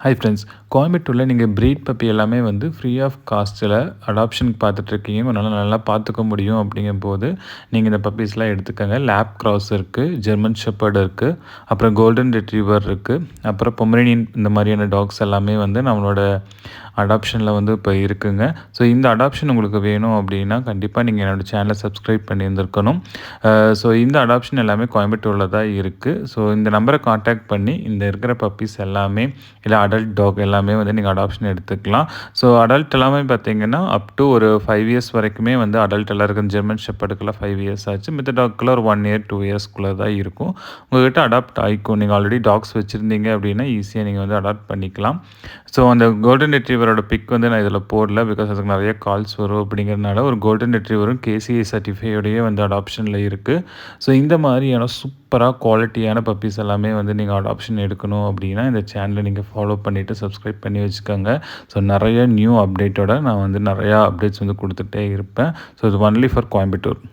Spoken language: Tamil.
ஹாய் ஃப்ரெண்ட்ஸ், கோயம்புத்தூரில் நீங்கள் ப்ரீட் பப்பி எல்லாமே வந்து ஃப்ரீ ஆஃப் காஸ்ட்டில் அடாப்ஷனுக்கு பார்த்துட்ருக்கீங்க. உங்களால் நல்லா பார்த்துக்க முடியும் அப்படிங்கும்போது நீங்கள் இந்த பப்பீஸ்லாம் எடுத்துக்கோங்க. லேப் கிராஸ் இருக்குது, ஜெர்மன் ஷெப்பர்ட் இருக்குது, அப்புறம் கோல்டன் ரெட்ரீவர் இருக்குது, அப்புறம் பொமரேனியன். இந்த மாதிரியான டாக்ஸ் எல்லாமே வந்து நம்மளோட அடாப்ஷனில் வந்து இப்போ இருக்குங்க. ஸோ இந்த அடாப்ஷன் உங்களுக்கு வேணும் அப்படின்னா கண்டிப்பாக நீங்கள் என்னோடய சேனலை சப்ஸ்கிரைப் பண்ணியிருந்துருக்கணும். ஸோ இந்த அடாப்ஷன் எல்லாமே கோயம்புத்தூரில் தான் இருக்குது. ஸோ இந்த நம்பரை காண்டாக்ட் பண்ணி இந்த இருக்கிற பப்பீஸ் எல்லாமே இல்லை அடல்ட் டாக் எல்லாமே வந்து நீங்கள் அடாப்ஷன் எடுத்துக்கலாம். ஸோ அடல்ட் எல்லாமே பார்த்தீங்கன்னா அப் டு ஒரு 5 இயர்ஸ் வரைக்குமே வந்து அடல்ட் எல்லாம் இருக்குது. ஜெர்மன் ஷெப்பர்டுக்கெல்லாம் 5 இயர்ஸ் ஆச்சு. மித்த டாக்குலாம் ஒரு 1 இயர் 2 இயர்ஸ்க்குள்ளே தான் இருக்கும். உங்கள்கிட்ட அடாப்ட் ஆகிக்கும். நீங்கள் ஆல்ரெடி டாக்ஸ் வச்சுருந்தீங்க அப்படின்னா ஈஸியாக நீங்கள் வந்து அடாப்ட் பண்ணிக்கலாம். ஸோ அந்த கோல்டன் ரெட்ரீவரோட பிக் வந்து நான் இதில் போடல, பிகாஸ் அதுக்கு நிறைய கால்ஸ் வரும் அப்படிங்கிறதுனால. ஒரு கோல்டன் ரெட்ரீவரும் கேசிஐ சர்டிஃபையோடையே வந்து அடாப்ஷனில் இருக்குது. ஸோ இந்த மாதிரியான சூப்பராக குவாலிட்டியான பப்பீஸ் எல்லாமே வந்து நீங்கள் அடாப்ஷன் எடுக்கணும் அப்படின்னா இந்த சேனலை நீங்கள் ஃபாலோ பண்ணிவிட்டு சப்ஸ்கிரைப் பண்ணி வச்சுக்கோங்க. ஸோ நிறைய நியூ அப்டேட்டோட நான் வந்து நிறையா அப்டேட்ஸ் வந்து கொடுத்துட்டே இருப்பேன். ஸோ இது ஒன்லி ஃபார் கோயம்புத்தூர்.